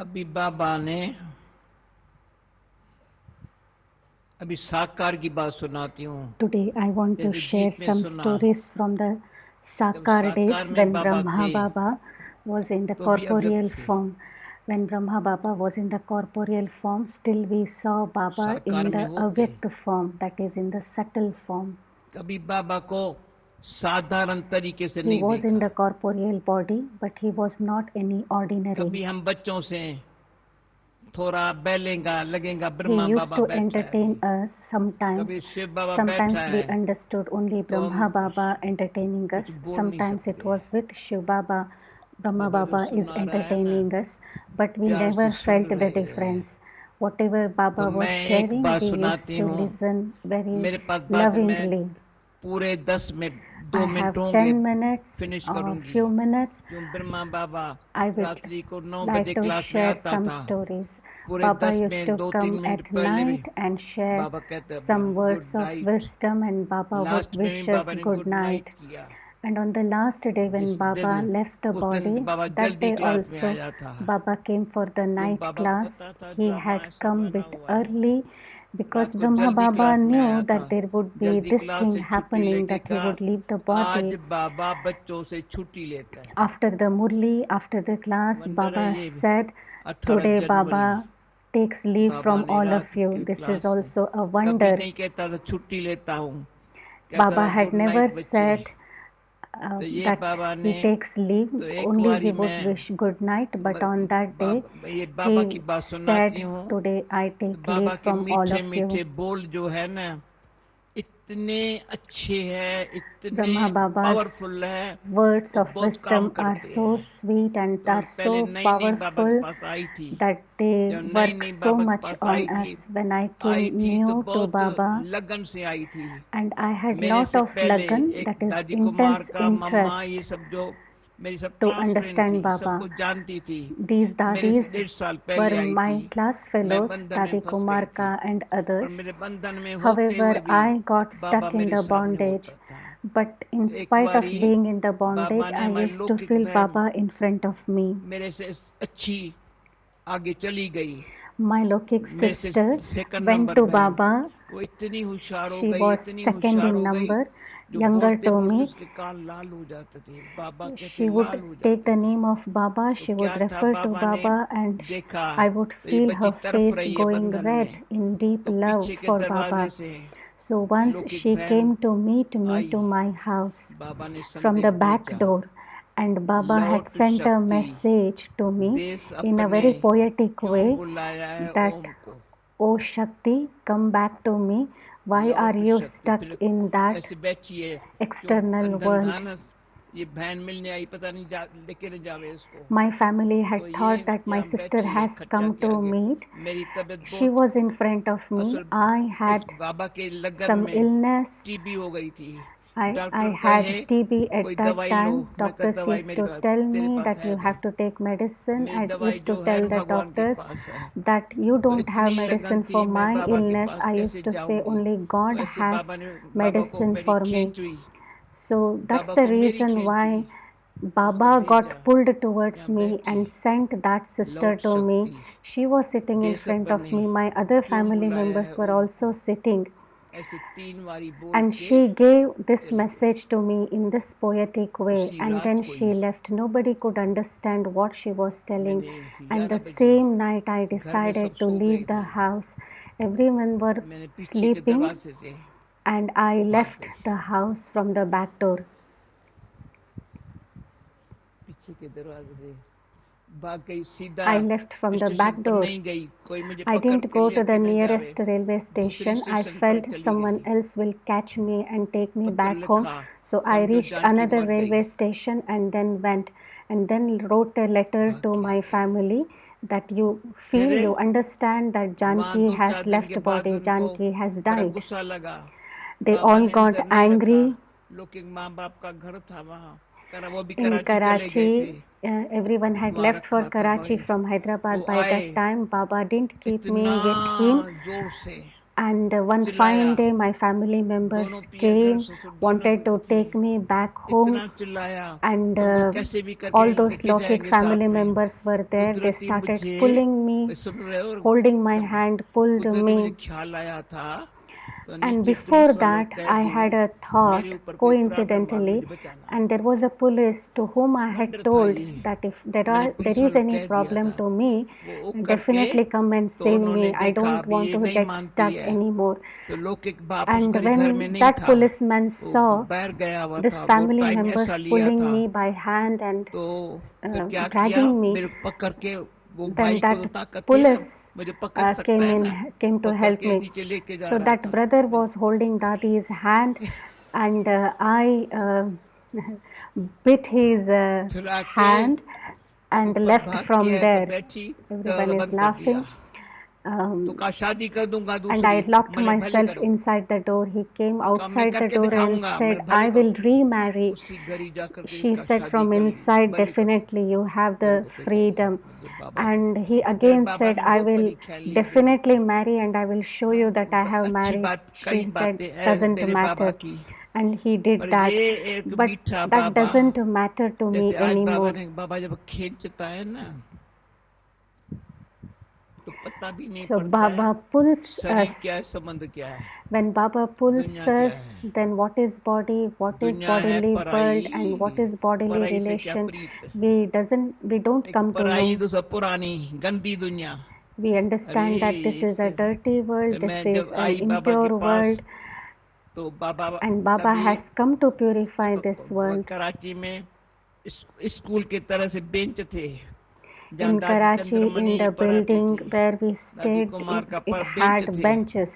अभी बाबा ने अभी साकार की बात सुनाती हूँ। Today I want to जैसे share गीत में some सुना, stories from the जब Sakar साकार days में when बाबा Brahma थे Baba was in the तो भी अव्यक्त corporeal थे। form. When Brahma Baba was in the corporeal form, still we saw Baba साकार in में the होके Avyakt form, that is in the subtle form. कभी बाबा को साधारण तरीके से He नहीं was in देखा। the corporeal body, but he was not any ordinary. कभी हम बच्चों से थोड़ा बैलेगा लगेगा He Brahma used Baba to बैठा है, entertain us sometimes. कभी शिव बाबा बैठा Sometimes we है, understood only तो Brahma हम Baba entertaining कुछ us. बोल नहीं Sometimes it सकते। was with Shiv Baba. Brahma बाबा जो Baba is सुना रहा है ना, entertaining us, but we प्यार से never सुन felt the रहे हैं। difference. Whatever तो Baba was मैं एक sharing, बात we used सुनाती to हूँ, listen very मेरे पास बात है, मैं lovingly. पूरे 10 में I 2 have मिनट होंगे 10 minutes फिनिश or करूंगी। few minutes. क्यों ब्रह्मा बाबा I would रात्रि को 9 like बजे to क्लास में share आता some था। stories. पूरे Baba 10 used में to 2-3 come मिनट at पहले भी night and share बाबा कहते some good words of night. wisdom, and Baba would last में भी wish us बाबा ने good गुड नाइट night. किया। And on the last day when जिस Baba दिन left the उस दिन body, बाबा that जल्दी day क्लास में also आया था। Baba came for the क्यों night बाबा को class. पता था He ड्रामा had ऐसा come बना bit हुआ है। early because रात को Brahma जल्दी Baba क्लास में knew आया that था। there would be जल्दी this क्लास thing से छुट्टी happening, लेके that he कहा would leave the आज body. बाबा बच्चों से छुट्टी लेता है। After the Murli, after the class, wonder है Baba ये said, 18 today January Baba takes leave Baba from ने all रात of you. की This is क्लास में also a कभी wonder. नहीं कहता था छुट्टी लेता हूँ, कहता Baba था had गुड never नाइट बच्चे। said तो ये that बाबा he ने takes leave, तो एक only he बारी would मैं wish good night, but on that day ये बाबा की he बात सुनाती said, हूँ। today I तो take बाबा leave के from all मीठे of मीठे you. बोल जो है ना इतने अच्छे हैं, इतने Brahma Baba's पावरफुल है, words वो of बहुत काम wisdom are करते so हैं। sweet and तो are हम पहले so नई नई बाबा के powerful पास आई थी, that they जब नई work नई so बाबा के much पास on आई थी us. When I came तो new to बहुत Baba, लगन से आई थी। and I had मेरे lot से of पहले lagan, एक that is दादी कुमार intense का मम्मा ये interest सब जो मेरी सब to क्लास फ्रेंड थी, understand Baba. सबको जानती थी। These मेरे से dadis 1.5 साल पहले were आई थी। my class मैं fellows, बंधन में Dadi फंस गई थी, Kumarka and और others. मेरे बंधन में होते However, हुए भी I got Baba stuck in मेरे the सामने bondage, होता था। but in तो एक spite of बारी being in the Baba bondage, ने I हमारी used to लौकिक feel बहन Baba in front of me. मेरे से अच्छी आगे चली गई। My Lokik मेरे से sister second went number to में Baba. वो इतनी होशियार हो She गई, was इतनी second होशियार in हो गई, number, जो younger बोलते to बोलते me. उसके कान लाल हो जाते थे। बाबा कहते She would लाल हो take जाते the थे। name of Baba, तो she क्या would था, refer to बाबा ने Baba, and देखा I would तो ये feel बच्ची her तरफ face रही है going बंधन red में, in deep तो love पीछे के for दरवाजे Baba. से So once लौकिक she बहन came to meet me I. to my house बाबा ने from संदेश the back भेजा, door, and Baba had लौट sent a शक्ति message to me देश in a अपने very poetic क्यों way बुलाया है that, ओम को। "Oh Shakti, come back to me. Why are लौट you शक्ति stuck फिर in that ऐसे बैठिए, क्यों external बंधन था world?" ना, ये बहन मिलने आई, पता नहीं लेके न जावे इसको। My family तो had ये thought that my यहाँ sister बैठी है has खच्चा come के to आगे। meet. मेरी तबीयत She बहुत was in front of me. असल I इस had बाबा के लगन some में illness. टीबी हो गई थी। I डॉक्टर had कहे TB at कोई that दवाई लो, time. मैं कहा Doctors दवाई used मेरे to पास tell तेरे me पास that है you नहीं, have to take medicine. मेरी I दवाई used to जो है tell ना the भगवान के doctors पास है। that you तो don't have इतनी लगन medicine थी, for मैं my बाबा के illness. पास I कैसे used to say जाऊंगी। only तो God ऐसे has बाबा को medicine मेरी for me. खींच हुई, So that's बाबा the को मेरी reason खींच why हुई, उसको Baba got भेजा, pulled towards यहाँ me बैठी and sent that sister लौट to me. शक्ति She was sitting in देश front of अपने me. My other क्यों family बुलाया members है were ओम also को। sitting. ऐसे 3 बारी बोल And के she gave this चली गई। message to me in this poetic way, उसी and then रात को she he left. Nobody could understand what she was telling. मैंने And 11 the बजे same night I घर में सब decided to सो गए leave the थे, house. Everyone were मैंने पीछे के sleeping, दरवाजे से and I भाग left गई। the house from the back door. पीछे के दरवाजे से भाग गई, सीधा I left from the station back पर door. नहीं गई, कोई मुझे I पकड़ didn't के go to the लेके न जावे, nearest railway दूसरी station. I स्टेशन पर felt चली someone गई। else will catch me and take me पत्र back home. लिखा, So I समझो reached जानकी another भाग railway गई, station and then went, and then wrote a letter भाग to के आ my गई। family that you फिर feel, you understand that वहाँ Janki 2-4 has दिन के left बाद body, उनको Janki has बड़ा died. गुस्सा लगा। They बाबा all ने got अंदर नहीं रखा, angry. लोग माँ बाप का घर था वहाँ, करा वो भी In कराची चले गए थे, Karachi, everyone had वहाँ left for रखा तो Karachi भाई from Hyderabad वो by आए that time. Baba didn't keep me इतना with him. जोर से, And one चिल्लाया, fine day, my family दोनों members पिया came, ससुर दोनों wanted to थे, take me back home, इतना चिल्लाया, and तुमको कैसे भी करके all those लेके Lokik जाएंगे family साथ में। members were there. They कुदरती started मुझे, pulling me, सुन रहे हो, holding my hand, pulled कुदरती मुझे me. ख्याल आया था, तो And नीचे before पुलिस वालों that, कह I दूं, had a thought, मेरे ऊपर कोई अपराध coincidentally, मुझे बचाना। and there was a police to whom I had wonder था told ये, that if there मैंने there पुलिस is वालों any कह दिया problem था, to me, वो करके definitely come and तो save उन्होंने me. I देखा don't अब want ये to नहीं get मानती stuck है, anymore. तो लौकिक बाप उस And मेरे घर में when नहीं that था, policeman वो saw बाहर गया हुआ this था, वो family टाइम members ऐसा लिया pulling था, me by hand and तो फिर क्या किया, dragging me, मेरे पकड़ के, वो then भाई को that तो ताकत थी ना, police मुझे पकड़ सकता came है in, ना, came to पकड़ help के me. नीचे लेके जा So रहा that था। brother was holding Dadi's hand, and I bit his छुड़ा के hand and ऊपर left भाग from के तो there. बैठी, Everyone तो is बंद कर दिया, laughing. तो कहा शादी कर दूंगा And I दूसरी, locked मैंने भले myself करो, inside the door. He came कहा मैं outside the करके door and दिखाऊंगा, said, मैंने भले I will करो, remarry. उसी घड़ी जा करके She इसका said शादी from कर लूं, inside, भले करो, definitely you have मेरे the को तो जाएगा, freedom. मुझे बाबा। And he फिर again बाबा said, ने I बहुत will बड़ी ख्याल लिया फिर, definitely marry and I will show you that I have अच्छी married. बात, She कई said, बातें हैं doesn't तेरे बाबा matter. की, And he did पर that. ये एक But मीठा that Baba, doesn't matter to me जैसे आज बाबा anymore. ने, बाबा जब खींचता है ना, तो पता भी नहीं So पड़ता है Baba pulls शरीर us. क्या है, संबंध क्या है, When Baba pulls दुनिया क्या us, है, then what is body, what is दुनिया है bodily world, and what पराई, is bodily पराई से क्या relation, प्रीत, we don't एक come to पराई know. दूसरा पुरानी गंदी दुनिया। We अरे understand that this is a इससे dirty world, फिर this मैं is जब an आई बाबा के impure पास, world, तो बाबा and Baba तभी has come to purify this world. Karachi में स्कूल की तरह से बेंच थे, जहाँ In दादी Karachi, in चंद्रमणि the पढ़ाती building थी, where we दादी stayed, कुमार का it पर बेंच had थे, benches,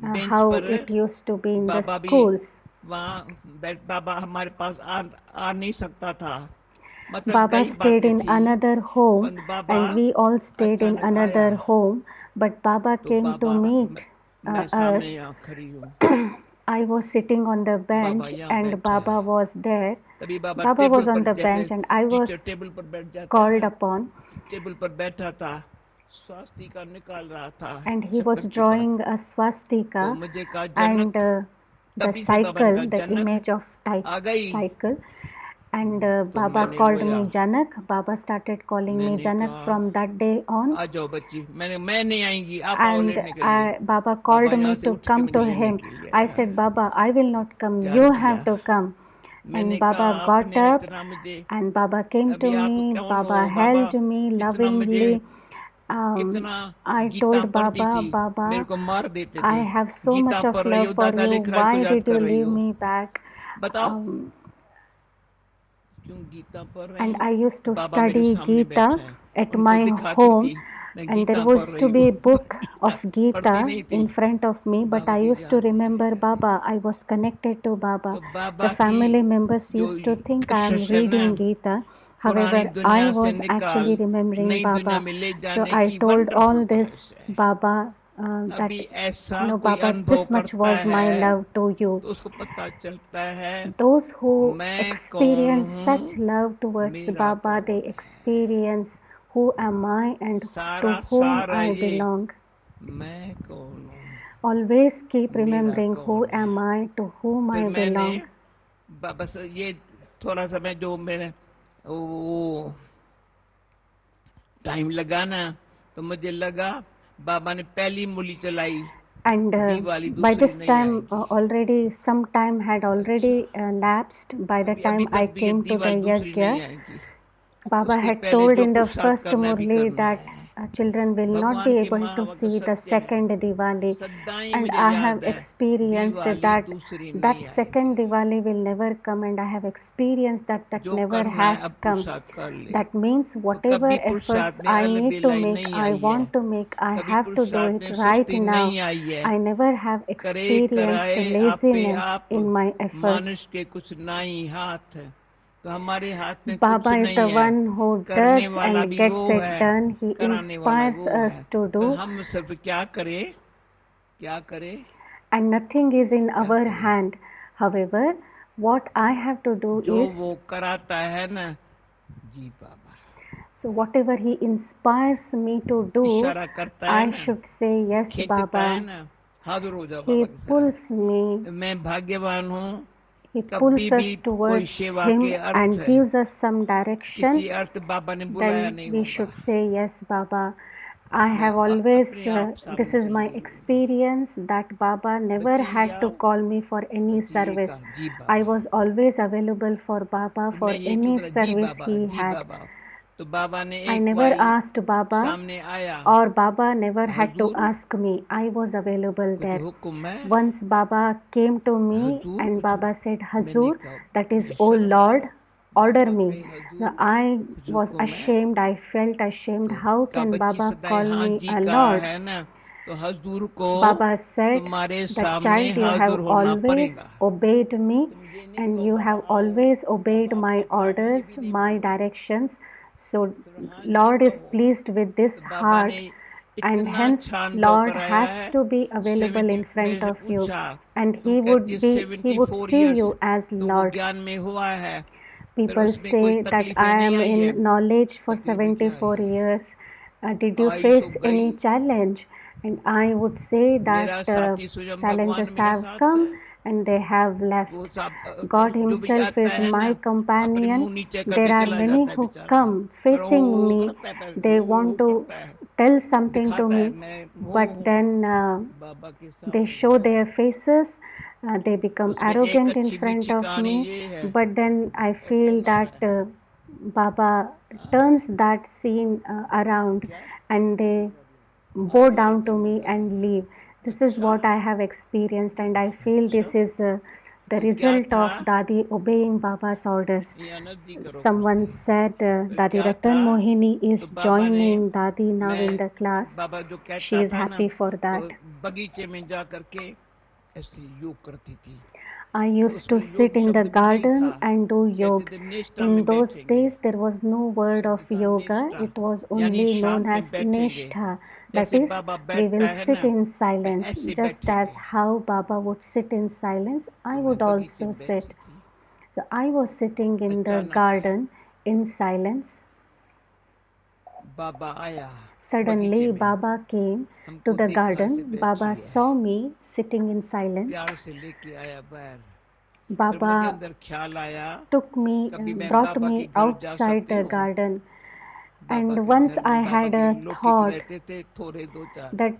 बेंच how पर it used to be in the बाबा भी schools. वहाँ बाबा हमारे पास आ नहीं सकता था, मतलब Baba कई stayed बातें in थी, another home, पर बाबा and we all stayed in अचानक आया, another home. But Baba तो came to बाबा meet मैं सामने us. यहाँ खड़ी हूँ, I was sitting on the Baba bench, यहाँ and बैठा Baba है, was there. तभी बाबा Baba टेबल was on पर, the जैसे bench, and I teacher was table पर बैठ जाता है called ना, upon, टेबल पर बैठा था, स्वास्तिका निकाल रहा था and he was छप्पर के पास, drawing a तो swastika मुझे कहा and जनक, the तभी से बाबा ने cycle, कहा the जनक image of आ गई, cycle. And तो Baba मैंने called रोया, me Janak. Baba started calling me मैंने Janak कहा from that day on. आ जाओ बच्ची, मैं नहीं आएंगी, आप आओ And लेने के लिए, Baba called बाबा me यहाँ से to उठ के come मुझे to लेने him. के लिए I आया, said, Baba, I will not come. प्यार You किया, have to come. मैंने And कहा Baba got आपने up, इतना मुझे, and Baba came to अभी आप me. कौन हो Baba बाबा, held me इतना मुझे, lovingly. कितना I गीता told पढ़ती Baba, थी, मेरे Baba, को मार देते I थे, have so Gita much of पढ़ रही love हो, for दादा you. लिख रहा है, Why कुछ याद did you कर रही leave हो, me back? बताओ क्यों गीता पढ़ रही And हो, I used to बाबा मेरे study सामने Gita बैठे हैं, at उनको my दिखाती home, थी मैं and गीता there पढ़ was रही to be हूँ, a book of पढ़ती Gita नहीं थी, in front of me, but Baba I की used to याद थी, remember Baba. I was connected to Baba. तो बाबा The की family members जो used to think I am session है, reading Gita. पुरानी However, दुनिया I से was निकाल actually remembering नई दुनिया Baba. में ले So जाने I की told wonderful all this process है, Baba that, अभी ऐसा no, कोई Baba, अनुभव this much करता was my है, love to you. तो उसको पता चलता है Those who मैं कौन experience such हूँ, love towards मेरा Baba, they कौन है, experience who am I and to सारा whom सारा I ये belong. मैं कौन हूँ, Always keep मेरा remembering who कौन है। am I, to whom फिर I मैंने belong. बस ये थोड़ा सा मैं जो मेरे वो टाइम लगा ना, तो मुझे लगा बाबा ने पहली मूली चलाई, And दिवाली by दूसरी this नहीं time, आएगी, already some time had already lapsed by the अभी time I तक भी ये came to the दिवाली दूसरी नहीं Yajna. आएगी, Baba उसके had पहले told जो in the पुरुषार्थ first करना है अभी Murli करना that है, children will not भगवान be की able to महावत see the सत्य है, second Diwali. सदाई And मुझे I याद have है, experienced दिवाली that दूसरी that नहीं second आएगी, Diwali will never come, and I have experienced that जो never करना है has अब come. पुरुषार्थ कर ले, That means तो whatever कभी efforts पुरुषार्थ में I Al need to बेलाई make, नहीं I आई है, want to make, I कभी have to do पुरुषार्थ it में right सुस्ती now. नहीं आई है, I never have करे experienced कराए आपे laziness आप, in my efforts. मनुष्य के कुछ नाई हाथ, तो हमारे हाथ में कुछ Baba is the नहीं है, one who करने does वाला and भी gets वो it है, done. He कराने वाला inspires वो है, us to तो do, हम सिर्फ क्या करें, क्या करें, and nothing is in क्या our करें, hand. However, what I have to do जो is, वो कराता है ना, जी बाबा so whatever he inspires me to do, इशारा करता है I ना, should say yes, खींचता है Baba. ना, हाजिर हो जाओ He बाबा के साथ। pulls me, मैं भाग्यवान हूँ। He कभी pulls भी us कोई towards सेवा Him के अर्थ and है, gives us some direction. किसी अर्थ बाबा ने बुलाया Then नहीं we होगा। should say, Yes, Baba. I मैं have always, अपने आप this सामने is my चली गई। experience that Baba never had बचिया to call me for any बचिए service. का जी I Baba. was always available for Baba तो for मैं ये क्यों any करा जी service Baba he ji had. बाबा। तो बाबा ने I एक never बारी asked Baba सामने आया, or Baba never had to Hazur ask me. I was available कुछ there. हुक्म है। Once Baba came to me Hazur and कुछ Baba said, मैंने Hazur, कहा that is, मुझे O शर्म Lord, आई। order बाबा me. कहे Now, हुजूर I कुछ was हुक्म है। ashamed. I felt ashamed. तो How का can बच्ची Baba सदाए call हाँ me जी a कहा Lord? है ना, तो हुजूर को Baba said, तुम्हारे that सामने child, you have हाजिर होना always पड़ेगा। obeyed me तुम ये नहीं and कहो you बाबा have आओ, always obeyed बाबा my पापा आओ, ये orders, भी नहीं my बोलो। directions. So तो हाँ जी Lord is कहो। pleased with this तो बाबा heart, ने and इतना hence छान दो Lord कराया has है। to be available 70 in मेरे front से of you, पूछा, and तुम कहती है he would 74 see years you as तो वो Lord. ज्ञान में हुआ है, फिर People उसमें कोई say that तकलीफें I नहीं am आई है। in knowledge for तकलीफें क्या आई 74 है? years. Did you आई तो face गई। any challenge? And I would say that मेरा साथी स्वयं भगवान challenges मेरे have साथ come है। and they have वो left. सब God जो भी Himself आता is है ना, my अपने companion. मुंह नीचे There करके are चला many जाता है who बेचारा। come पर facing वो me. करता है, They वो want to करता है, tell something to दिखाता है me, मैं वो but हूँ। then बाबा के they सामने show जाओ। their faces. They become उसमें एक arrogant in अच्छी front मीठी of कहानी me, ये है। but then I और feel कहना that है Baba turns that scene around क्या and they हाँ bow जी down to ठीक me है। and leave. This is अच्छा what I have experienced, and I feel अच्छा this is the तो क्या result था? of Dadi obeying Baba's orders. ये अनर्जी करो Someone कुछ। said तो Dadi क्या Ratan था? Mohini is तो बाबा ने joining Dadi now in मैं the class. बाबा जो She कहता is था ना, happy for तो that. बगीचे में जा करके ऐसे योग करती थी। I तो used to उसमें sit योग in the शब्द भी नहीं garden था, and do कहते yoga. थे निष्ठा In में those बैठेंगे। days, there was no word शब्द of था yoga, निष्ठा, it was यानी only known शांत में as बैठेंगे। nishtha. That जैसे is, बाबा we बैठता will है sit ना, in मैं silence. ऐसे Just as बैठेंगे। how Baba would sit in silence, I तो मैं would बगीचे also में sit. बैठी थी। So I was sitting in the अचानक garden in silence. बाबा आया बगीचे Suddenly, में, Baba came to हमको the देखा ऐसे garden. बैठी Baba है, saw me sitting in silence. प्यार से लेके आया पैर। फिर मुझे Baba अंदर ख्याल आया, took me, कभी मैं brought बाबा के me घर जा outside सकती the हूँ। garden. बाबा And के once घर I में बाबा had के a लौकिक thought रहते थे थोड़े दो चार, that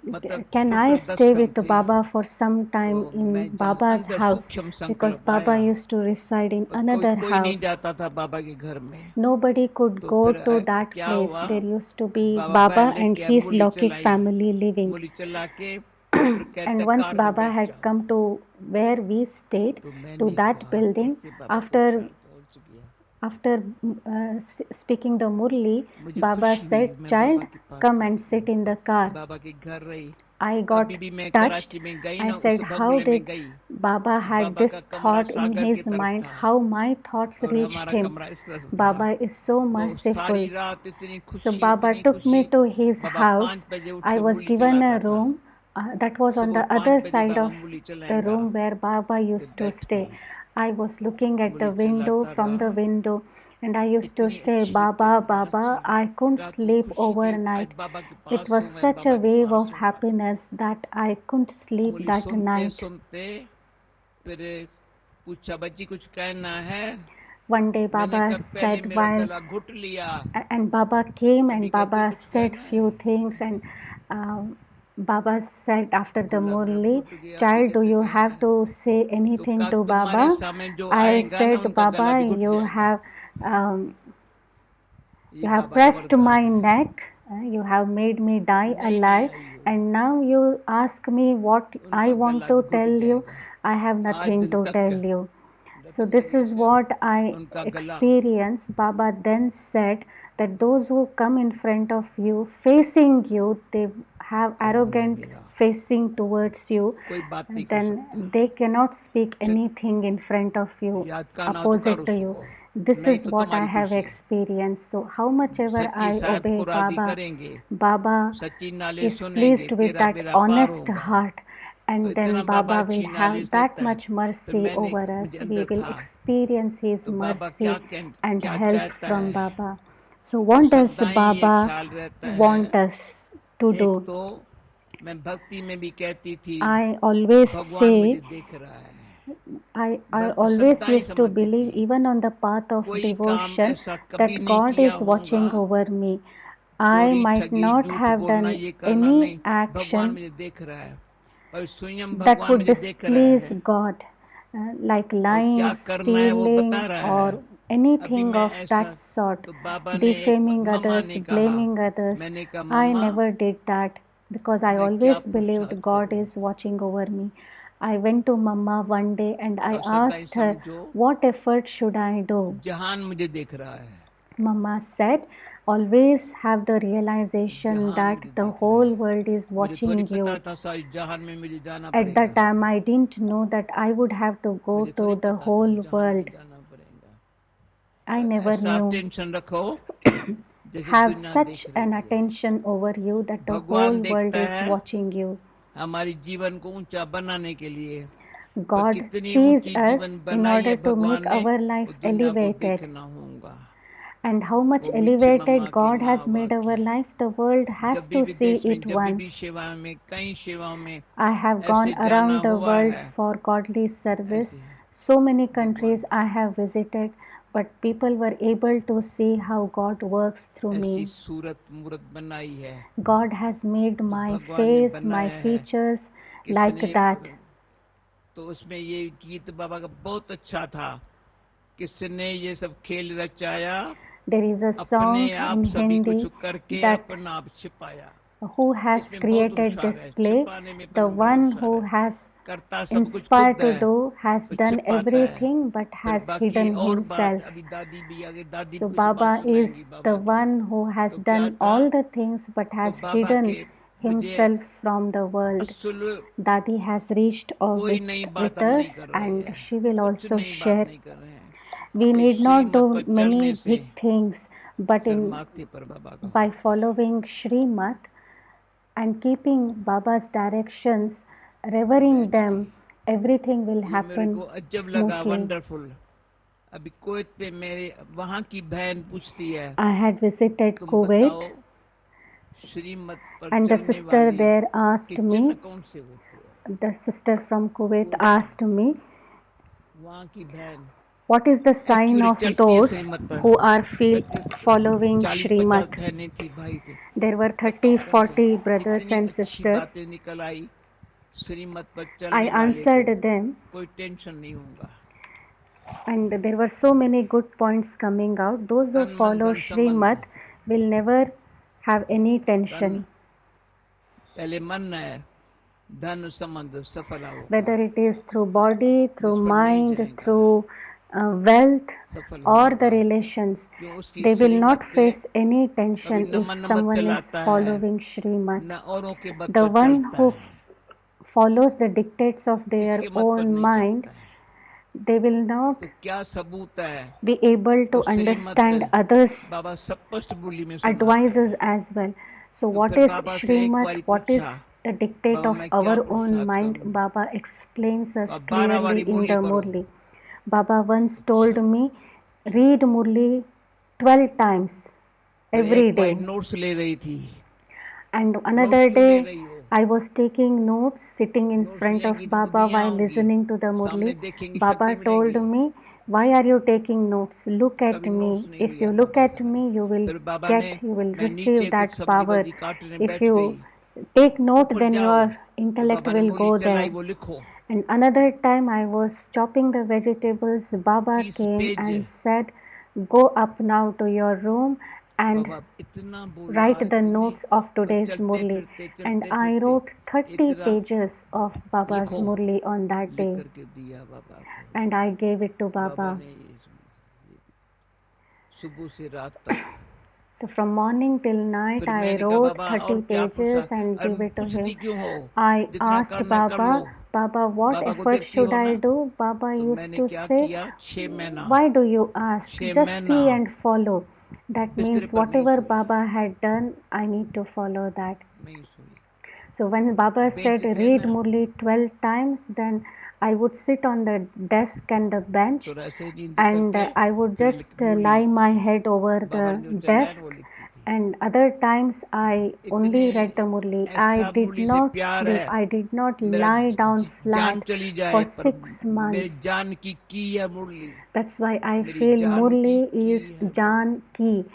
मतलब can I टोटल 10 stay संघ with थे। Baba for some time तो in मैं Baba's अंदर house, सूक्ष्म because संकल्प Baba आया, used to reside in पर another कोई नहीं house. जाता था बाबा के घर में। Nobody could तो go फिर to that क्या place. हुआ, There used to be Baba Baba बैल and लेके his मूली Lokik चलाई, family living. मूली चला के फिर कहते And once कार में Baba बैठ had जाओ। come to where we stayed, तो to मैंने that कहा building, कैसे बाबा को after ख्याल पहुंच गया। speaking the Murli, मुझे Baba खुशी हुई, said, मैं child, बाबा के पास come चली and गई, sit in the car. बाबा के घर रही। I got कभी भी मैं touched. कराची में गई I ना, उस said, how बंगले में did गई, Baba had बाबा this का कमरा thought in सागर his की तरफ mind, था how my thoughts और reached हमारा him. कमरा इस तरफ था। Baba is so तो merciful. सारी रात इतनी So खुशी, Baba इतनी took me खुशी। to his Baba house. 5 बजे उठ I के was मूली given a चलाता था। room that was on सुबह the 5 other बजे side बाबा of मूली the चलाएगा। room where Baba फिर used to बैठ stay. गई, I was looking at the मूली window, चलाता from the रहा। window, and I used to इतनी say, अच्छी Baba, इतनी Baba, अच्छी I couldn't रात को sleep खुशी थी, आज overnight. बाबा के It पास was हूँ, मैं such a बाबा के wave पास of हूँ। happiness that I couldn't sleep मूली that सुनते night. सुनते फिर पूछा, बच्ची कुछ कहना है? One day मैंने Baba कहा पहले said, मेरा while गला घुट लिया, and Baba came अभी and कहते Baba कुछ said कहना है। few things, and Baba said after the गला मेरा Murli, घुट गया, अभी child, do कहते you कहना have है। to say तो anything कल to तुम्हारे Baba? सामने जो I आएगा ना, said, उनका गला Baba, भी घुट you जाएगा। have ये you have बाबा का pressed वरदान my है। neck, you have made me die नहीं नहीं alive, आई हो, and now you ask me what I उनका want गला to भी घुट tell you. जाएगा। I have आज nothing दिन to तक tell you. So रखना this is विषय, what I उनका गला। experienced. Baba then said that those who come in front of you, facing you, they have कौन है arrogant मेरा, facing towards you, कोई बात नहीं कर then सकता। they cannot speak चल anything in front of you, याद का ना तो opposite कर to you. उसको, This नहीं is तो what I तुम्हारी have खुशी। experienced. So how much ever सच्ची I शायद obey को राजी Baba, करेंगे, Baba सच्ची नाले is सुनेंगे, pleased with तेरा that बेड़ा पार honest होगा। heart, तो and इतना then बाबा Baba will अच्छी have नालिश that देता है। much फिर mercy मैंने over us. मुझे We अंदर will था, experience His तो बाबा mercy and क्या help चाहता from है। Baba. So तो what does सदा ही ये Baba ख्याल रहता है, want us to एक do? तो मैं भक्ति में भी कहती थी I always भगवान मुझे say, देख रहा है, I भक्त always Shraddha he used to समझती believe, थी। even on the path of कोई काम devotion, ऐसा कभी that नहीं God किया is होऊंगा, watching over me. I चोरी might ठगी not झूठ have बोलना done ये करना any नहीं, भगवान action मुझे देख रहा है और स्वयं that भगवान would मुझे देख रहा displease है God, like और क्या lying, करना है वो बता stealing, रहा है। or अभी anything मैं of ऐसा, that sort, तो बाबा ने एक defaming मम्मा others, ने कहा, blaming others. मैंने कहा I mamma never did that because I मैं क्या always believed पुरुषार्थ God करूं, is watching over me. I went to Mama one day and I तो सदा ही asked her, समझो what effort should I do? जहान मुझे देख रहा है, Mama said, always have the realization जहान that मुझे the देख रहा whole है। world is मुझे थोड़ी watching पता you. था सारी जहान में मुझे जाना At that पड़ेगा, time, I didn't know that I would have to go मुझे थोड़ी to the पता था whole जहान में world. जाना पड़ेगा। I पर never ऐसा knew. टेंशन रखो जैसे Have दुनिया such देख an रही है। attention over you that the whole भगवान world देखता is है watching you. हमारी जीवन को ऊंचा बनाने के लिए, पर God कितनी sees ऊंची us जीवन in बनाई order है to भगवान make ने, our वो life दुनिया को elevated. देखना होगा। And how much वो मीठी मम्मा elevated की God has महावा made our की, life, the world has जब भी to see विदेश में, it जब भी once. सेवा में, कई सेवाओं में I have gone ऐसे जाना around the हुआ world है, for godly service. ऐसे So many भगवान countries I have visited, but people were able to see how God works through ऐसी me. सूरत मूरत बनाई है, God has made तो my भगवान ने face, my बनाया है। features like किसने, that. तो उसमें ये गीत बाबा का बहुत अच्छा था, किसने ये सब खेल रचाया, There is a song अपने आप in सभी कुछ Hindi करके that अपना आप छिपाया। who has इसमें बहुत created होशियार this है, play, छिपाने में the परम बड़ा one होशियार who है। has करता सब कुछ inspired खुद to है, do has तो done छिपाता है। everything but फिर has बाकी hidden और बात, himself. अभी दादी भी आगे, दादी So कुछ बात Baba सुनाएंगी is बाबा the की। one who has तो क्या done था, all the things but तो has बाबा hidden के मुझे himself from the world. असल Dadi has reached कोई नई बात with हम नहीं us कर रहे and हैं, she will कुछ also नई बात share. नहीं कर रहे हैं। We इस need not श्रीमत do पर many चलने से big things, but sir in माथे पर बाबा का by होता है। following Srimad and keeping Baba's directions, revering them, everything will ये मेरे happen को अजब लगा, smoothly. वंडरफुल। अभी कुवैत पे मेरे वहाँ की बहन पूछती है, I had visited तुम Kuwait बताओ श्रीमत पर and the चलने sister वाली there के asked चिन्ह me, कौन से होते हैं। the sister from Kuwait वो asked me, वहाँ की बहन what is the sign actually of चलती है those श्रीमत पर, who are 25 following 40-50 Srimad? बहनें थी, भाई थे। There were बताओ 30, कौन से, 40 brothers इतनी and अच्छी sisters. बातें निकल आई, श्रीमत पर I चलने वाले को answered them, कोई टेंशन नहीं होगा। and there were so many good points coming out. Those who तन मन follow धन संबंध, Srimad will never have any तन tension. पहले मन है, धन संबंध सफल होगा, Whether it is through body, through निष्फल नहीं mind, जाएगा, through wealth, सफल or the होगा। relations, क्यों उसकी they will श्रीमत not पे face any कभी tension if Naman नमत someone is चलाता है, following Srimad. न औरों के बत The पर one चलता who है, follows the dictates of their किसके मत पर own नहीं mind, चलता है। they will not तो क्या सबूत है, be able वो to श्रीमत understand others' बाबा स्पष्ट बोली में सुनाता advices है। as well. So तो what फिर is बाबा से एक Srimad? बारी What is पूछा, the dictate बाबा of मैं क्या our own पुरुषार्थ mind? करूं। Baba explains us अब 12 clearly बारी in मुरली the पढ़ो। Murli. Baba once told अच्छा, me, read Murli 12 times फिर every एक बारी day. नोट्स ले रही थी। And नोट्स another क्यों ले day, रही हो, I was taking notes sitting in notes front of लेंगी तो Baba बुद्धियाँ while होंगी, listening to the सामने Murli. देखेंगी Baba शक्ति told मिलेगी। me, why are you taking notes? Look at कभी नोट्स me. नहीं If लिया you look बाबा at से। me, you will फिर बाबा ने, get, you will मैं receive नीचे कुछ that सब्जी power. वब्जी काटने If बैठ you गई, take note, ऊपर then जाओ, your तो intellect बाबा ने will मूली go चलाई, there. वो लिखो। And another time I was chopping the vegetables, Baba 30 came page, and said, go up now to your room and बाबा इतना बोला, write the इतनी, notes of और today's चलते Murli. फिरते And चलते I फिरते wrote 30 इतना pages of Baba's लिखो, Murli on that लिख day. करके दिया बाबा को। And I gave it to Baba Baba. ने सुबह से रात तक, So from morning till night फिर I मैंने कहा wrote बाबा 30 और क्या पूछा, pages and और gave it to पूछती him. क्यों हो, I जितना asked करना है कर लो। Baba, Baba, what बाबा को effort देखती should हो ना, I do? Baba तो used मैंने to क्या say, किया, 6 महीना, why do you ask? 6 Just महीना see and follow. That बिस्तर means पर नहीं whatever सोई, Baba had done, I need to follow that. नहीं सोई। So when Baba said bench थे read ना, Murli 12 times, then I would sit on the desk and the bench तो ऐसे नींद and करके I would फिर just मूली lie लिखती my थी। head over बाबा the ने जो चलाया वो desk लिखती थी। And other times I only read the Murli. I ऐसा did मुरली से not प्यार sleep. है, I did not मेरा lie down जान flat चली for जाए पर 6 मेरे months. जान की है मुरली, That's why I मेरी feel जान Murli की is है। Jaan Ki.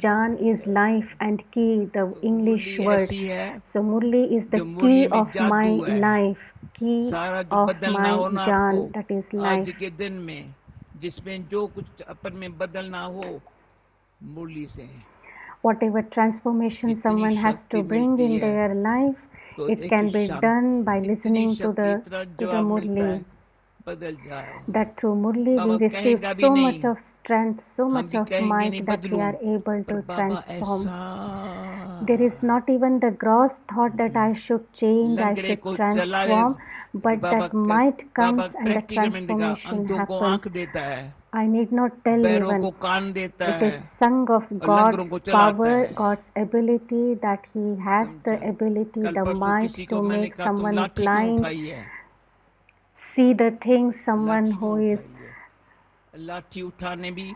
Jaan is life and Ki, the तो English मुरली word. ऐसी है So Murli is the जो key मुरली में of my जादू है, life. Key सारा जो of बदलना my हो ना Jaan, आपको that is आज life. के दिन में, जिसमें जो कुछ अपन में बदलना हो मुरली से Whatever transformation इतनी someone has to शक्ति bring मिलती in है, their life, तो it एक can be शांत done by इतनी listening to शक्ति, इतना the जवाब मिलता Murli. है, बदल जाओ। That through Murli we Baba receive कहेगा भी so नहीं, much of strength, so हम much भी of कहेंगे नहीं might that we बदलूं, are able पर to बाबा transform. ऐसा There is not even the gross thought that I should change, I लंगड़े should को चला दे, transform, but that might Baba comes and the practical में दिखा, transformation अंधों को आंख happens. देता है, I need not tell बैरों even. को कान देता It है is sung of और लंगड़ों God's को चलाता power, है। God's ability, that He has the समझा? ability, कल the परसों might किसी to को मैंने make कहा तुम someone लाठी क्यों blind उठाई है, see the things, someone लाठी who क्यों is. उठाई है, लाठी उठाने भी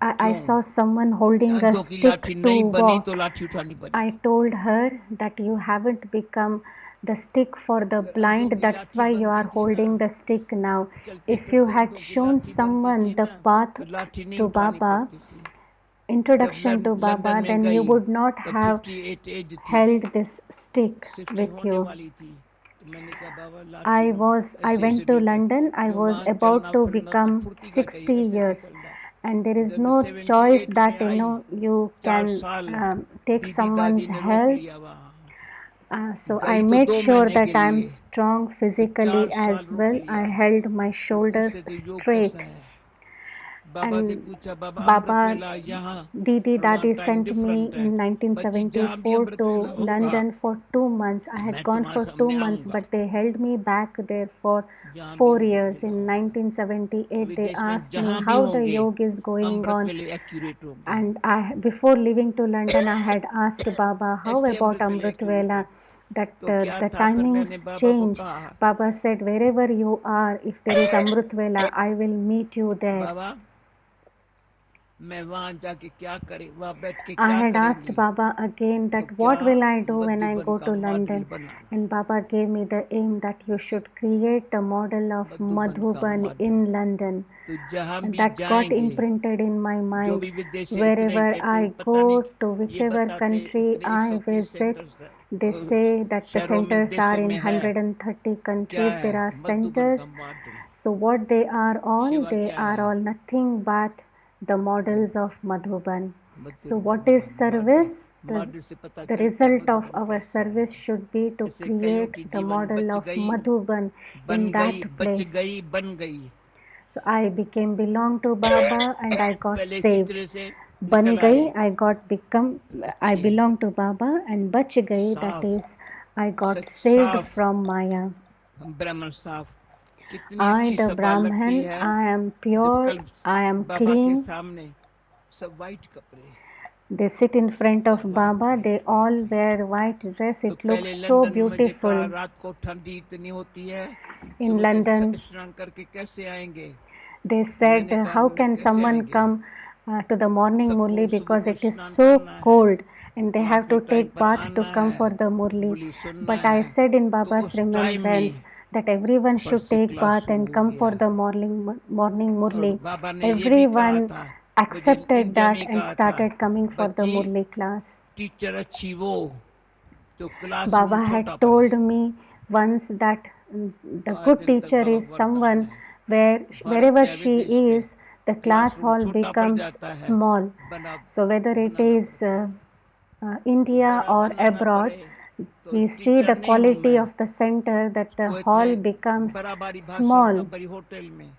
I क्यों, saw someone holding a अंधों की stick लाठी to नहीं बनी तो walk. लाठी उठानी पड़ी। I told her that you haven't become the stick for the अगर अंधों blind, की that's लाठी why you बनती are थी holding ना, the stick now. चलते If you फिरते had अंधों की shown लाठी बनती someone थी the ना, path तो लाठी नहीं to उठानी Baba, पड़ती थी। जब introduction to Baba, लंदन में then you गई would not तब have 58 एज थी, held this stick 60 with होने you. वाली थी, तो मैंने कहा बाबा लाठी I ऐसे went to नहीं London. I क्यों, was वहाँ about चलना to फिरना तो become फुर्ती का चाहिए, 60 ऐसे नहीं years, चलना। and there is जब no choice 78 that में आई, you 4 can साल take दीदी someone's दादी ने रोक help. लिया वहाँ, So गई I तो made 2 sure महीने के that I'm लिए, strong फिर physically 4 साल as रोक well. लिया, I held my फिर shoulders पूछते थे योग straight. कैसा है, बाबा से And पूछा बाबा अमृत Baba, वेला यहाँ Didi और वहाँ Dadi time sent me different है, in बच्ची जहाँ भी 1974 अमृत to वेला होगा London for 2 months. I had मैं gone तुम्हारे for 2 सामने months, आऊंगा, but they held me back there for जहाँ भी 4 अमृत years. वेला In होगा, 1978, they विदेश में asked me जहाँ भी how the होंगे yoga is going अमृत on. वेले एक्यूरेट होंगे, And before leaving to London, I had asked Baba, how ऐसे about अमृत वेले Amrit एक्यूरेट Vela? हो। That तो क्या the था, फिर मैंने timings बाबा को change. कहा Baba said, wherever you are, if there is Amrit Vela, I will meet you there. बाबा मैं वहाँ जाके क्या करे, वहाँ बैठ के I क्या had asked करेंगी, Baba again तो that क्या what will I do when I Madhuban go का to model London? Banana, And Baba gave me the aim that you should create the model of Madhuban का Madhuban मॉडल, in London. तो जहाँ And भी that got जाएंगे, imprinted in my जो mind. भी विदेश से इतने Wherever कहते I पता नहीं, go to ये whichever बताते country इतने I 130 visit, centres they say that the शहरों में centers are देशों in में है, 130 क्या countries. है There are मधुबन का centers. Model, So what they are all, Shiva they क्या are है, all nothing but the models of Madhuban. So Madhuban what का is service? मॉडल से पता The चलता है result of मधुबन our कैसा है। service should be to जैसे कईयों की create the जीवन model बच of गई, Madhuban बन in गई, that बच place. गई, बन गई, So I became belong to Baba and I got पहले इसी saved. तरह से Ban निकल gai, आए, I अच्छे, belong to Baba, and bach gai, that साफ, is, I got such saved साफ, from Maya. हम ब्राह्मण साफ, कितनी I, अच्छी the सभा लगती Brahman, है I am जब pure, कल I am बाबा के clean. सामने सब वाइट कपड़े, They sit in front of सब white Baba, white they white all white. wear white dress. तो It looks पहले so लंदन में मुझे कहा beautiful. रात को ठंडी इतनी होती है, In सुबह London, स्नान करके कैसे आएंगे, they said, मैंने कहा how can कैसे someone आएंगे, come to the morning सबको Murli, सुबह because को it is स्नान so करना है, cold and they have आखिरी to टाइम take पर bath to आना come है, for the Murli. बोली सुनना But I है, said in तो Baba's उस टाइम में remembrance that everyone should परसे take class bath शुरू and हो come for गया, the morning और Murli. बाबा ने ये भी कहा Everyone था, मुझे accepted इंडिया that में and कहा था, started coming for the बच्ची Murli class. टीचर अच्छी वो तो क्लासरूम Baba छोटा had पड़े, told me once that the आज good तक teacher बाबा is का someone वरदान है, भारत wherever या she विदेश में is, the class classroom hall छोटा पड़ becomes जाता है, small. बना So whether it banana is पड़ता है, तो India बड़ा or बनाना abroad, पड़े, तो we see टीचर the नहीं हूँ quality मैं, of the center, that the Kuwait hall में becomes बराबरी भाषण का small. बड़ी होटल में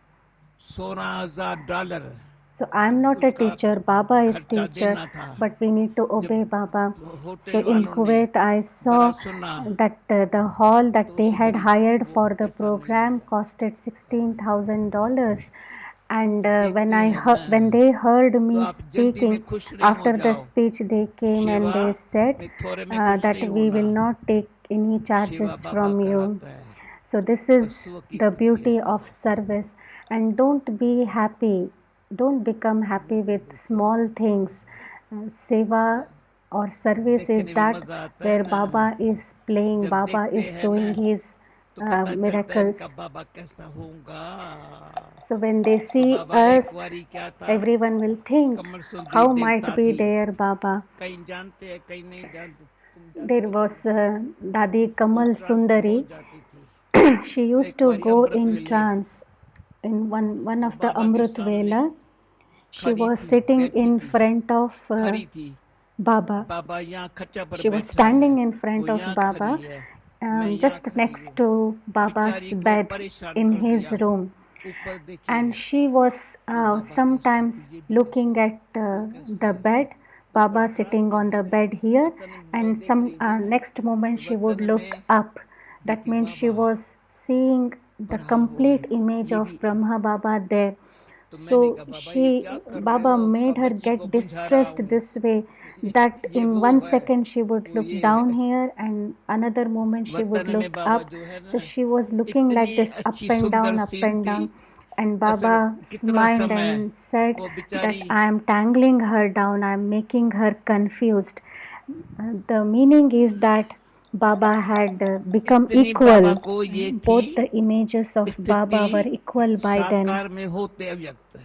$16,000 So I am not a उसका teacher, Baba is खर्चा teacher, देना था, but we need to जब obey Baba. So hotel in वालों ने Kuwait, I जरा saw सुना, that the hall तो that they उस had गरीब hired वो for the पैसा नहीं program लिया, costed $16,000. And when देखते हैं when ना, they heard तो me आप जल्दी speaking, में खुश नहीं हो after the जाओ, speech they came and Shiva they said में थोड़े में खुश that नहीं we होना, will not take any Shiva charges Baba from you. कराता है, So this is पशुओं की the स्तुति beauty ऐसी of है, service. And don't be happy, don't become happy with small things. Seva or service देखने is में that मजा आता है where ना, Baba is playing, जब Baba देखते is हैं doing ना his तो पता चलता है miracles. इनका बाबा कैसा होगा। So when they तो see बाबा एक us, बारी क्या था, everyone will think, Qamar Sundari how देवता might be थी, their Baba? कहीं जानते हैं कहीं नहीं जानते, तुम जानते There हो was नहीं? Dadi Kamal उस रात में Sundari. बहुत जाती थी, She used एक to बारी go अमृत in वेले trance in one तो of the बाबा के Amrit सामने Vela. She खड़ी was थी, sitting बैठी in थी, front of खड़ी थी, Baba. बाबा यहाँ खच्चा पर She was बैठा है, standing in वो front of यहाँ Baba, खड़ी है, मैं यहाँ just खड़ी next हूँ, to Baba's बेचारी को bed परेशान in कर his दिया। room. ऊपर And देखिए she was बाबा कैसे, sometimes ये भी looking कैसे, at वो the कैसे, bed, ऊपर Baba ट्रांस sitting में on थी the ना, bed here, वतन में and देख some रही थी ना, next moment she would वतन look में up. That देखे means she Baba was seeing the पढ़ा हुए, complete image ये of भी Brahma Baba there. तो मैंने So कहा बाबा ये क्या she, कर रहे Baba हो, made her बच्ची को get बुझा रहा distressed हूँ, this way that ये in वो 1 है, second she would वो look ये down है। here and another moment she would वतन में look बाबा up. जो है So ना, she was looking like इतनी this up अच्छी and सुंदर down, up सीन and थी, down. And असर Baba कितना smiled समय and said वो that बेचारी I am tangling her down, I am making her confused. The meaning is that Baba had become इतनी बाबा equal. को ये Both थी the images of Baba were स्थिति equal by then. साकार में होते अव्यक्त।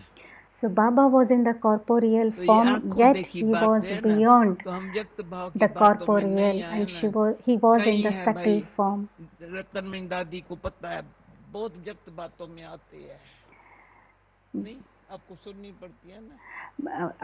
So Baba was in the corporeal तो ये form, आंखों yet देखी he बात was है ना, beyond तो हम व्यक्त भाव की the बातों में नहीं corporeal, आए and ना, he was in कहीं the है subtle भाई, form. रतन दादी को पता है बहुत व्यक्त बातों में आते हैं, नहीं आपको सुननी पड़ती है ना।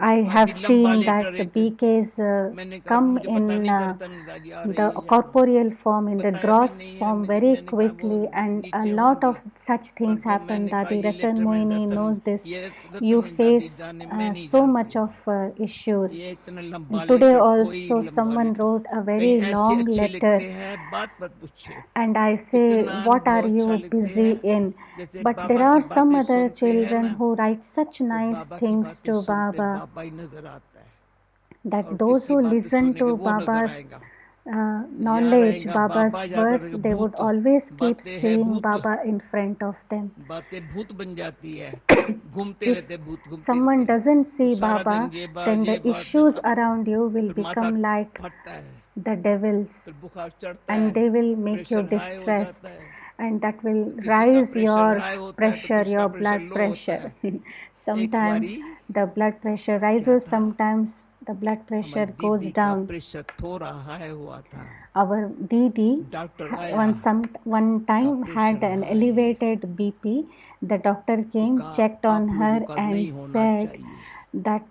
I have अभी लंबा seen लेटर that the एक BKs मैंने कहा come मुझे पता in नहीं रतन दादी आ रही the है यहाँ, corporeal form, in the बताया भी gross नहीं है form मुझे, very मैंने कहा वो quickly, and a नीचे lot होंगी, of such पर things फिर happen. मैंने कहा Dadi ये Ratan लेटर में Mohini knows this. ये You रतन दादी face जाने मैं नहीं so जानती much हूँ, of issues. ये इतना लंबा Today लेटर, कोई also लंबा someone लेटर, wrote a कहीं very ऐसे long अच्छे letter, लिखते हैं बात मत पूछिए, and I say, इतना what are अनुभव अच्छा you लिखते busy हैं, in? जैसे But बाबा there की are some बातें other सुनते हैं children ना, who write such तो nice बाबा की things बातें to सुनते Baba, बाबा ही नजर आता है, that और those किसकी who बातें listen सुनेंगे to वो नजर Baba's आएगा, या knowledge, रहेगा Baba's बाबा या तो words, रहेगा they would भूत, always keep बातें है seeing भूत, Baba in front of them. बातें भूत बन जाती है, घूमते If रहते भूत, घूमते someone रहते, doesn't तो see सारा दिन Baba, ये बात then ये the बात, issues around you will फिर माथा become like फटता है, the devils, फिर बुखार चढ़ता and है, they will make you pressure high हो distressed, जाता है, and that will किसी का rise प्रेशर your हाई होता है तो pressure, दूसरा your प्रेशर blood लो होता pressure. है। एक Sometimes बारी the blood pressure क्या rises, था, sometimes the blood हमारी pressure goes दीदी का down. प्रेशर थोड़ा हाई हुआ था, Our Didi डॉक्टर आया, one का time had pressure an high, elevated BP. The doctor तो came, कहा checked on आप her, लोगों का नहीं and होना said चाहिए, that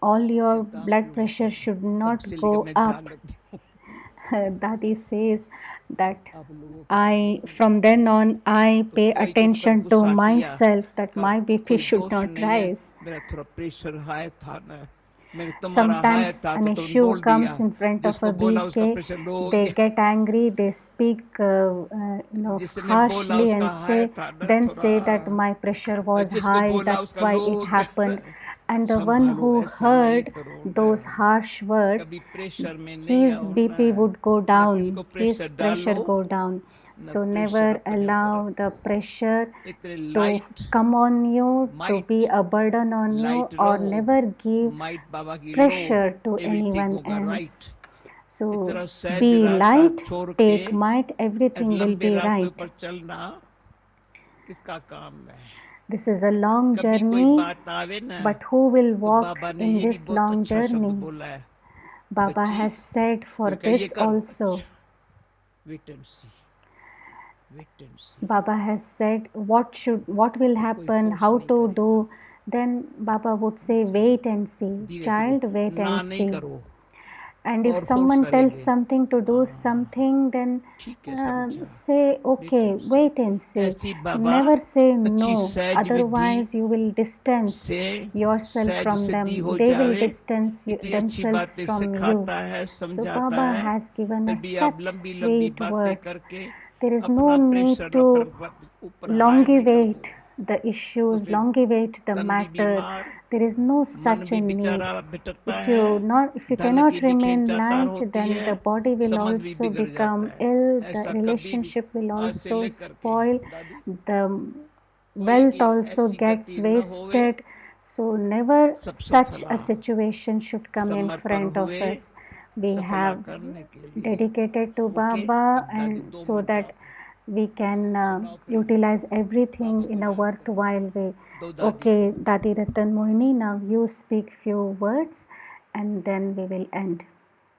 all your ये तो आप blood लोगों pressure का, should तब not से go लेकर मैं up. ध्यान रखती हूँ, Dadi says that आप लोगों का from then on I तो pay कोई किस पर attention to गुस्सा किया, myself that कहा my BP कोई should दोष not नहीं है, rise. मेरा थोड़ा प्रेशर हाई था ना, मैंने तुम्हारा हाई Sometimes था an तो तुमने issue बोल comes दिया, in front of जिसको a बोला उसका BK, प्रेशर लो हो they गया, get angry, they speak जिसने बोला harshly उसका and हाई say, था ना then थोड़ा, say that my pressure was जिसको high, बोला that's उसका why लो it हो गया, happened. And the one संभालो who ऐसा नहीं heard करो those ना, harsh words, कभी प्रेशर में नहीं his आओ ना, BP would go ना down, किसको his प्रेशर pressure डालो, go down. ना So प्रेशर never अपने ऊपर allow the रखो, pressure इतने to light come on you, to might be a burden on you, light or रहो, never give माइट बाबा की लो, pressure to एवरीथिंग anyone होगा else. Right, So इतना सहज be रास्ता light, छोड़ के take might, everything will लंबे be रास्ते right. पर चलना किसका काम है, This is a long कभी कोई journey, बात आवे ना, but who will तो walk बाबा ने in ये भी this बहुत long अच्छा शब्द journey? बोला है, Baba बच्ची has said for कोई कहे ये this कर, also. Wait and see, wait and see, Baba has said what will कोई happen, फोर्स how नहीं to करेगा, do. Then Baba would say, wait and see, धीरे से child, बोलो, wait ना and नहीं see. करो, And if और फोर्स someone tells करेंगे, something to do हाँ something, then ठीक है समझा, say, wait okay, and see, wait and see. ऐसी बाबा Never say अच्छी no, सहज विधि otherwise you will distance से yourself सहज from them. सिद्धि हो They will जावे, distance इतनी अच्छी themselves बातें from you. सिखाता है, So समझाता Baba है, has given फिर us भी आप such लंबी लंबी sweet बातें words. करके There is no अपना need प्रेशर to ऊपर हाई नहीं कर longevate दो, the तो issues, फिर longevate the तन भी matter. बीमार, There is no मन such भी a need. बेचारा भटकता If है, you धन cannot की भी remain खींचातार light, होती then है, the body will समझ भी also बिगड़ become जाता है, ill. The ऐसा कभी भी relationship will आज से also लेकर के spoil. दादी The कोई wealth की also ऐसी gets गति न होवे, wasted. So never सब such Saphala a situation should come in समर्पण front of हुए, us. we सफला have करने के लिए। dedicated to ओके, Baba, अब दादी and 2 so मिनट that आप we can सुनाओ फिर utilize everything बाबा को in a याद करो। worthwhile way. दो दादी Okay, Dadi Ratan Mohini, now you speak few words and then we will end.